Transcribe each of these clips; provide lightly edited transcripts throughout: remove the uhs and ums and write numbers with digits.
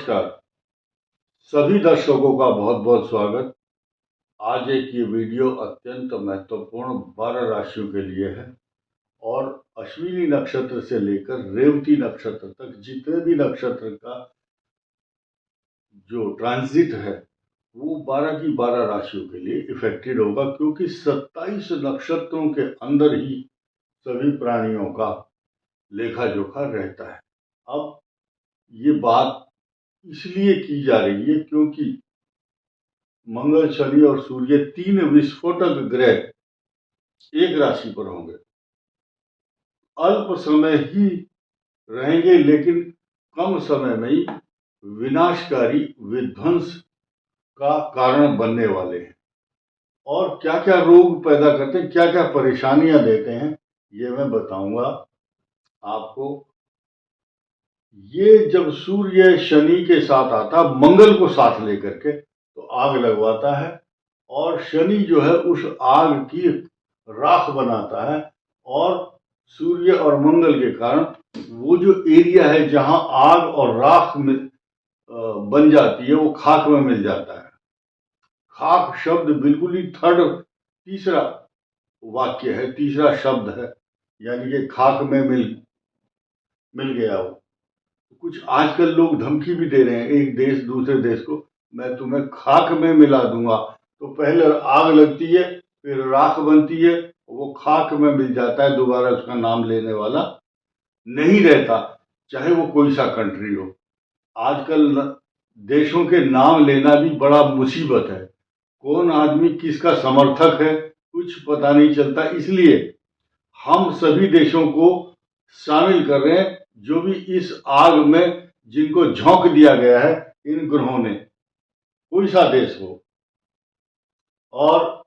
नमस्कार। सभी दर्शकों का बहुत बहुत स्वागत। आज एक ये वीडियो अत्यंत महत्वपूर्ण 12 राशियों के लिए है और अश्विनी नक्षत्र से लेकर रेवती नक्षत्र तक जितने भी नक्षत्र का जो ट्रांजिट है वो 12 की 12 राशियों के लिए इफेक्टेड होगा, क्योंकि 27 नक्षत्रों के अंदर ही सभी प्राणियों का लेखा जोखा रहता है। अब ये बात इसलिए की जा रही है क्योंकि मंगल, शनि और सूर्य तीन विस्फोटक ग्रह एक राशि पर होंगे। अल्प समय ही रहेंगे लेकिन कम समय में ही विनाशकारी विध्वंस का कारण बनने वाले हैं। और क्या क्या रोग पैदा करते हैं, क्या क्या परेशानियां देते हैं, ये मैं बताऊंगा आपको। ये जब सूर्य शनि के साथ आता, मंगल को साथ लेकर के, तो आग लगवाता है और शनि जो है उस आग की राख बनाता है और सूर्य और मंगल के कारण वो जो एरिया है जहां आग और राख में बन जाती है वो खाक में मिल जाता है। खाक शब्द बिल्कुल ही तीसरा वाक्य है, तीसरा शब्द है, यानी कि खाक में मिल गया वो। कुछ आजकल लोग धमकी भी दे रहे हैं एक देश दूसरे देश को, मैं तुम्हें खाक में मिला दूंगा। तो पहले आग लगती है, फिर राख बनती है, वो खाक में मिल जाता है, दोबारा उसका नाम लेने वाला नहीं रहता, चाहे वो कोई सा कंट्री हो। आजकल देशों के नाम लेना भी बड़ा मुसीबत है, कौन आदमी किसका समर्थक है कुछ पता नहीं चलता। इसलिए हम सभी देशों को शामिल कर रहे हैं जो भी इस आग में जिनको झोंक दिया गया है इन ग्रहों ने, कोई सा देश हो। और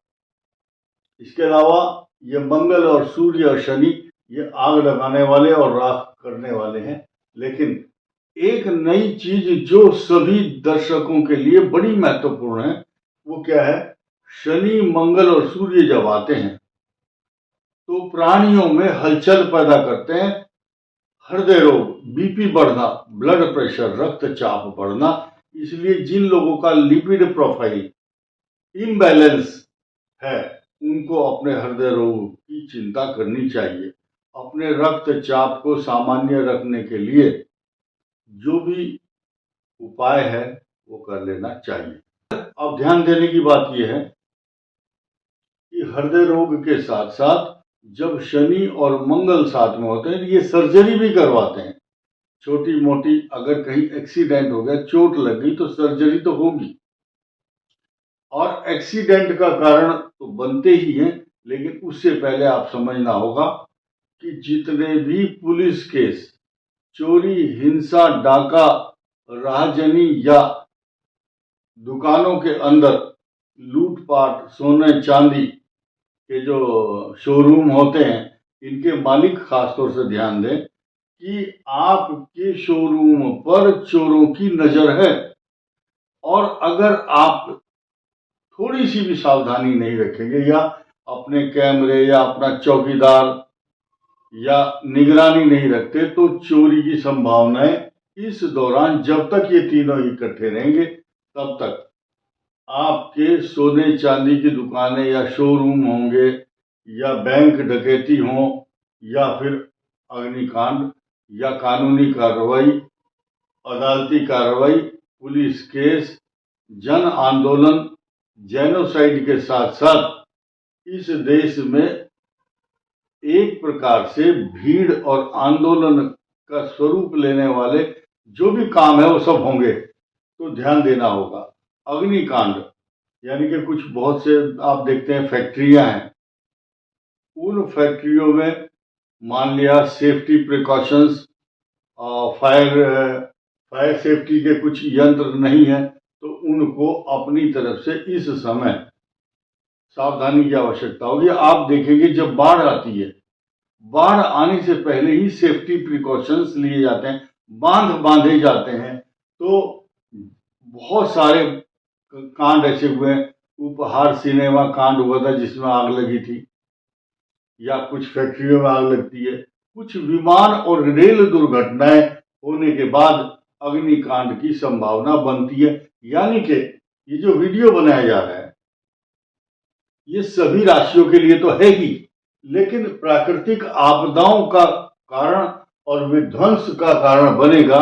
इसके अलावा ये मंगल और सूर्य और शनि ये आग लगाने वाले और राख करने वाले हैं। लेकिन एक नई चीज जो सभी दर्शकों के लिए बड़ी महत्वपूर्ण है वो क्या है, शनि मंगल और सूर्य जब आते हैं तो प्राणियों में हलचल पैदा करते हैं। हृदय रोग, बीपी बढ़ना, ब्लड प्रेशर, रक्तचाप बढ़ना। इसलिए जिन लोगों का लिपिड प्रोफाइल इम्बैलेंस है उनको अपने हृदय रोग की चिंता करनी चाहिए। अपने रक्तचाप को सामान्य रखने के लिए जो भी उपाय है वो कर लेना चाहिए। अब ध्यान देने की बात यह है कि हृदय रोग के साथ साथ जब शनि और मंगल साथ में होते हैं ये सर्जरी भी करवाते हैं। छोटी मोटी अगर कहीं एक्सीडेंट हो गया, चोट लग गई, तो सर्जरी तो होगी। और एक्सीडेंट का कारण तो बनते ही हैं, लेकिन उससे पहले आप समझना होगा कि जितने भी पुलिस केस, चोरी, हिंसा, डाका, राहजनी या दुकानों के अंदर लूटपाट, सोने चांदी के जो शोरूम होते हैं, इनके मालिक खासतौर से ध्यान दें कि आपके शोरूम पर चोरों की नजर है। और अगर आप थोड़ी सी भी सावधानी नहीं रखेंगे या अपने कैमरे या अपना चौकीदार या निगरानी नहीं रखते तो चोरी की संभावनाएं इस दौरान, जब तक ये तीनों इकट्ठे रहेंगे तब तक आपके सोने चांदी की दुकानें या शोरूम होंगे या बैंक डकैती हो या फिर अग्निकांड या कानूनी कार्रवाई, अदालती कार्रवाई, पुलिस केस, जन आंदोलन, जेनोसाइड के साथ साथ इस देश में एक प्रकार से भीड़ और आंदोलन का स्वरूप लेने वाले जो भी काम है वो सब होंगे। तो ध्यान देना होगा। अग्निकांड यानी कि कुछ बहुत से आप देखते हैं फैक्ट्रियां हैं, उन फैक्ट्रियों में मान लिया सेफ्टी प्रिकॉशंस, फायर सेफ्टी के कुछ यंत्र नहीं है, तो उनको अपनी तरफ से इस समय सावधानी की आवश्यकता होगी। आप देखेंगे जब बाढ़ आती है, बाढ़ आने से पहले ही सेफ्टी प्रिकॉशंस लिए जाते हैं, बांध बांधे जाते हैं। तो बहुत सारे कांड ऐसे हुए हैं, उपहार सिनेमा कांड हुआ था जिसमें आग लगी थी, या कुछ फैक्ट्रियों में आग लगती है, कुछ विमान और रेल दुर्घटनाएं होने के बाद अग्निकांड की संभावना बनती है। यानी कि ये जो वीडियो बनाया जा रहा है ये सभी राशियों के लिए तो है ही, लेकिन प्राकृतिक आपदाओं का कारण और विध्वंस का कारण बनेगा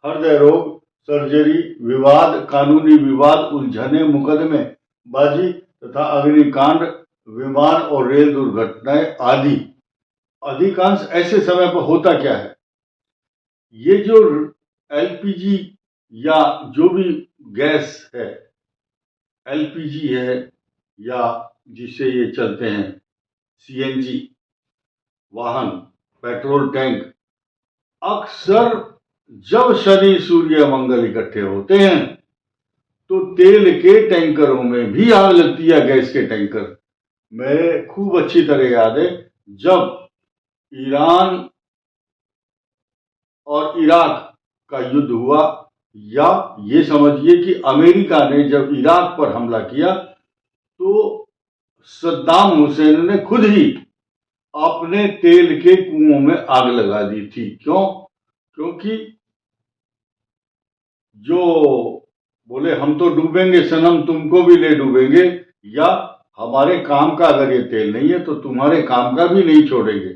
हृदय रोग, सर्जरी, विवाद, कानूनी विवाद, उलझने, मुकदमे बाजी तथा अग्निकांड, विमान और रेल दुर्घटनाएं आदि। अधिकांश ऐसे समय पर होता क्या है, ये जो एलपीजी या जो भी गैस है, एलपीजी है या जिससे ये चलते हैं सीएनजी वाहन, पेट्रोल टैंक, अक्सर जब शनि सूर्य मंगल इकट्ठे होते हैं तो तेल के टैंकरों में भी आग लगती है, गैस के टैंकर। मेरे खूब अच्छी तरह याद है जब ईरान और इराक का युद्ध हुआ, या ये समझिए कि अमेरिका ने जब इराक पर हमला किया तो सद्दाम हुसैन ने खुद ही अपने तेल के कुओं में आग लगा दी थी। क्यों? क्योंकि जो बोले हम तो डूबेंगे सनम, तुमको भी ले डूबेंगे, या हमारे काम का अगर ये तेल नहीं है तो तुम्हारे काम का भी नहीं छोड़ेंगे।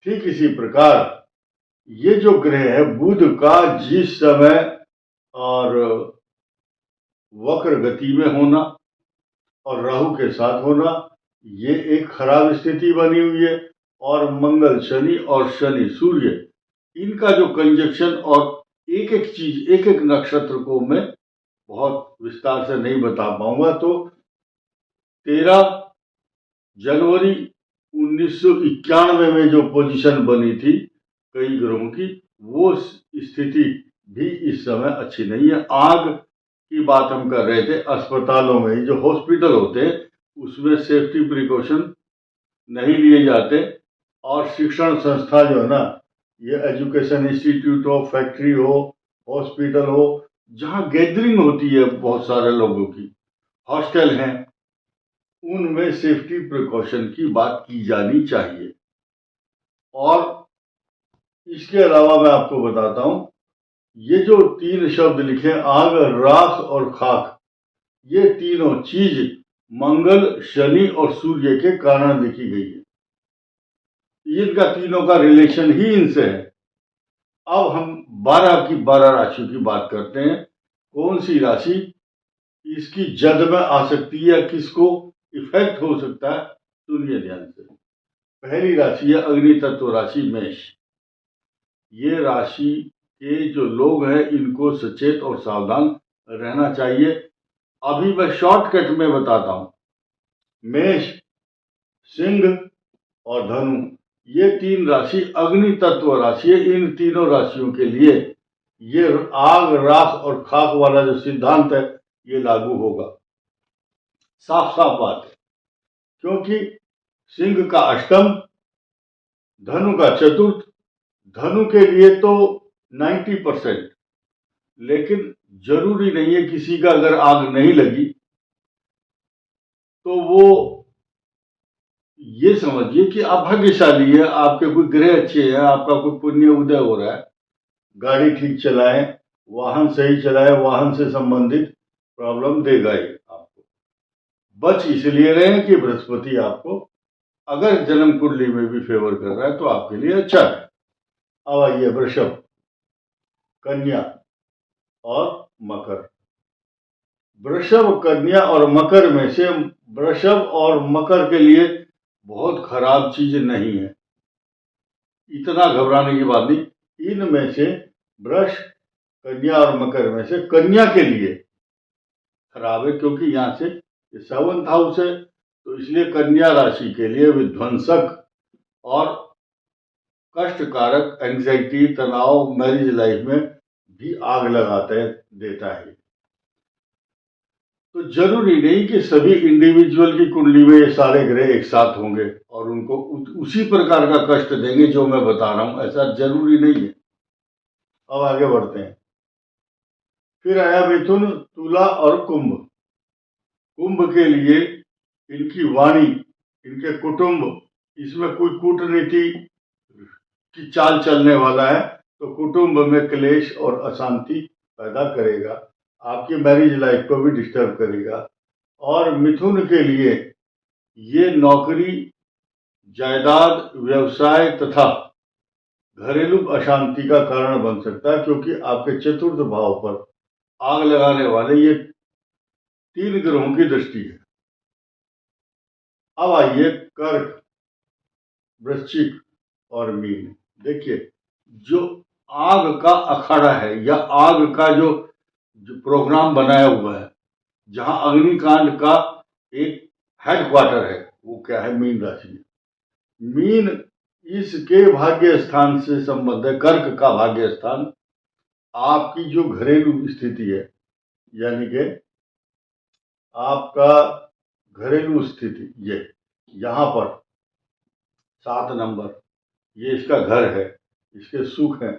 ठीक इसी प्रकार ये जो ग्रह है बुध का जिस समय और वक्र गति में होना और राहु के साथ होना, ये एक खराब स्थिति बनी हुई है। और मंगल शनि और शनि सूर्य, इनका जो कंजक्शन, और एक एक चीज एक एक नक्षत्र को मैं बहुत विस्तार से नहीं बता पाऊंगा, तो 13 जनवरी 1991 में जो पोजीशन बनी थी कई ग्रहों की, वो स्थिति भी इस समय अच्छी नहीं है। आग की बात हम कर रहे थे, अस्पतालों में जो हॉस्पिटल होते हैं उसमें सेफ्टी प्रिकॉशन नहीं लिए जाते, और शिक्षण संस्था जो है ना, ये एजुकेशन इंस्टीट्यूट हो, फैक्ट्री हो, हॉस्पिटल हो, जहाँ गैदरिंग होती है बहुत सारे लोगों की, हॉस्टल हैं, उनमें सेफ्टी प्रिकॉशन की बात की जानी चाहिए। और इसके अलावा मैं आपको बताता हूं, ये जो 3 शब्द लिखे आग, राख और खाक, ये तीनों चीज मंगल, शनि और सूर्य के कारण लिखी गई है। इनका तीनों का रिलेशन ही इनसे है। अब हम 12 की 12 राशियों की बात करते हैं। कौन सी राशि इसकी जद में आ सकती है, किसको इफेक्ट हो सकता है, सुनिए ध्यान से। पहली राशि है अग्नि तत्व राशि मेष। ये राशि के जो लोग हैं इनको सचेत और सावधान रहना चाहिए। अभी मैं शॉर्टकट में बताता हूं। मेष, सिंह और धनु, ये 3 राशि अग्नि तत्व राशि है। इन तीनों राशियों के लिए ये आग, राख और खाक वाला जो सिद्धांत है ये लागू होगा। साफ साफ बात है, क्योंकि सिंह का अष्टम, धनु का चतुर्थ, धनु के लिए तो 90%, लेकिन जरूरी नहीं है, किसी का अगर आग नहीं लगी तो वो ये समझिए कि आप भाग्यशाली है, आपके कोई ग्रह अच्छे हैं, आपका कोई पुण्य उदय हो रहा है। गाड़ी ठीक चलाएं, वाहन सही चलाएं, वाहन से संबंधित प्रॉब्लम देगा ही आपको। बच इसलिए रहे कि बृहस्पति आपको अगर जन्म कुंडली में भी फेवर कर रहा है तो आपके लिए अच्छा है। अब आइए वृषभ, कन्या और मकर। वृषभ, कन्या और मकर में से वृषभ और मकर के लिए बहुत खराब चीज नहीं है, इतना घबराने की बात नहीं। इनमें से वृष, कन्या और मकर में से कन्या के लिए खराब है, क्योंकि यहां से 7th हाउस है, तो इसलिए कन्या राशि के लिए विध्वंसक और कष्टकारक, एंग्जाइटी, तनाव, मैरिज लाइफ में भी आग लगाता देता है। तो जरूरी नहीं कि सभी इंडिविजुअल की कुंडली में ये सारे ग्रह एक साथ होंगे और उनको उसी प्रकार का कष्ट देंगे जो मैं बता रहा हूं, ऐसा जरूरी नहीं है। अब आगे बढ़ते हैं। फिर आया मिथुन, तुला और कुंभ। कुंभ के लिए इनकी वाणी, इनके कुटुंब, इसमें कोई कूटनीति की चाल चलने वाला है, तो कुटुंब में क्लेश और अशांति पैदा करेगा, आपकी मैरिज लाइफ को भी डिस्टर्ब करेगा। और मिथुन के लिए ये नौकरी, जायदाद, व्यवसाय तथा घरेलू अशांति का कारण बन सकता है, क्योंकि आपके चतुर्थ भाव पर आग लगाने वाले ये 3 ग्रहों की दृष्टि है। अब आइए कर्क, वृश्चिक और मीन। देखिए, जो आग का अखाड़ा है या आग का जो प्रोग्राम बनाया हुआ है, जहां अग्निकांड का एक हेडक्वार्टर है, वो क्या है? मीन राशि है। मीन इसके भाग्य स्थान से संबंध है, कर्क का भाग्य स्थान आपकी जो घरेलू स्थिति है, यानी कि आपका घरेलू स्थिति, ये यहाँ पर 7 नंबर, ये इसका घर है, इसके सुख है,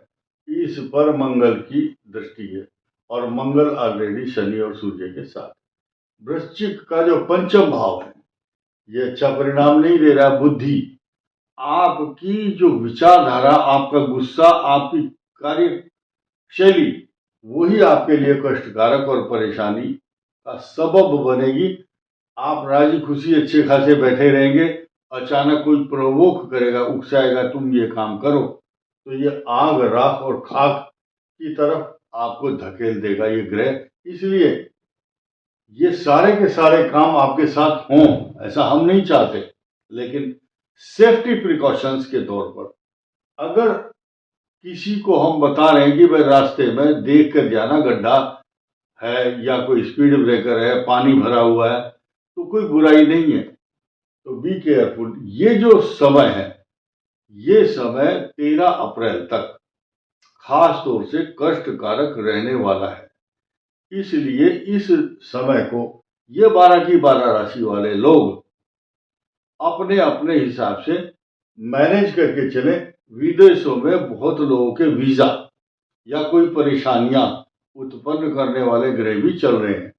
इस पर मंगल की दृष्टि है और मंगल ऑलरेडी शनि और सूर्य के साथ। वृश्चिक का जो पंचम भाव है, ये अच्छा परिणाम नहीं दे रहा। बुद्धि, आपकी जो विचारधारा, आपका गुस्सा, आपकी कार्यशैली, वही आपके लिए कष्टकारक और परेशानी का सबब बनेगी। आप राजी खुशी अच्छे खासे बैठे रहेंगे, अचानक कोई प्रोवोक करेगा, उकसाएगा, तुम ये काम करो, तो ये आग, राख और खाक की तरफ आपको धकेल देगा ये ग्रह। इसलिए ये सारे के सारे काम आपके साथ हों, ऐसा हम नहीं चाहते, लेकिन सेफ्टी प्रिकॉशंस के तौर पर अगर किसी को हम बता रहे हैं कि भाई रास्ते में देख कर जाना, गड्ढा है या कोई स्पीड ब्रेकर है, पानी भरा हुआ है, तो कोई बुराई नहीं है, तो बी केयरफुल। ये जो समय है, ये समय 13 अप्रैल तक खास तौर से कष्टकारक रहने वाला है। इसलिए इस समय को ये 12 की 12 राशि वाले लोग अपने अपने हिसाब से मैनेज करके चले। विदेशों में बहुत लोगों के वीजा या कोई परेशानियां उत्पन्न करने वाले ग्रह भी चल रहे हैं,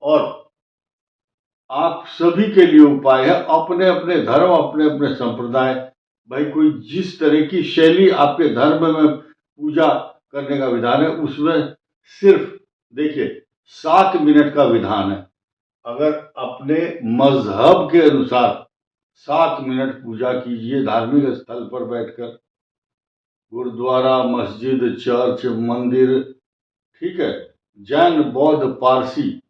और आप सभी के लिए उपाय है अपने अपने धर्म, अपने अपने संप्रदाय। भाई, कोई जिस तरह की शैली आपके धर्म में पूजा करने का विधान है, उसमें सिर्फ देखिए 7 मिनट का विधान है। अगर अपने मजहब के अनुसार 7 मिनट पूजा कीजिए धार्मिक स्थल पर बैठकर, गुरुद्वारा, मस्जिद, चर्च, मंदिर, ठीक है, जैन, बौद्ध, पारसी,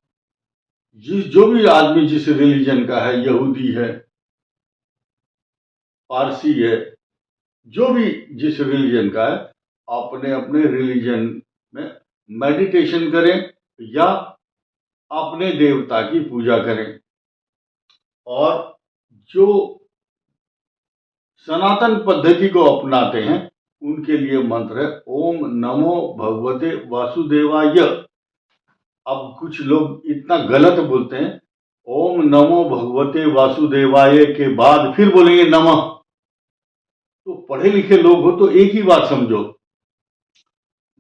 जो भी आदमी जिस रिलीजन का है, यहूदी है, पारसी है, जो भी जिस रिलीजन का है, अपने अपने रिलीजन में मेडिटेशन करें या अपने देवता की पूजा करें। और जो सनातन पद्धति को अपनाते हैं, उनके लिए मंत्र है ओम नमो भगवते वासुदेवाय। अब कुछ लोग इतना गलत बोलते हैं, ओम नमो भगवते वासुदेवाय के बाद फिर बोलेंगे नमः। तो पढ़े लिखे लोग हो तो एक ही बात समझो,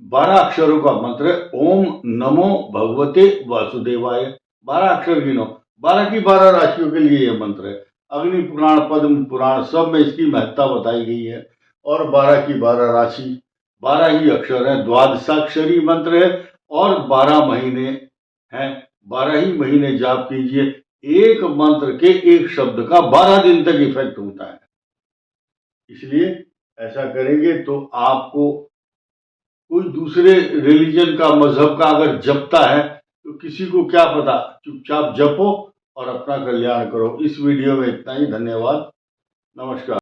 12 अक्षरों का मंत्र है ओम नमो भगवते वासुदेवाय। 12 अक्षर गिनो, 12 की 12 राशियों के लिए यह मंत्र है। अग्नि पुराण, पद्म पुराण, सब में इसकी महत्ता बताई गई है। और 12 की 12 राशि, 12 ही अक्षर है, द्वादशाक्षरी मंत्र है और 12 महीने हैं। 12 ही महीने जाप कीजिए। एक मंत्र के एक शब्द का 12 दिन तक इफेक्ट होता है। इसलिए ऐसा करेंगे तो आपको कोई दूसरे रिलीजन का, मजहब का अगर जपता है तो किसी को क्या पता, चुपचाप जपो और अपना कल्याण करो। इस वीडियो में इतना ही। धन्यवाद, नमस्कार।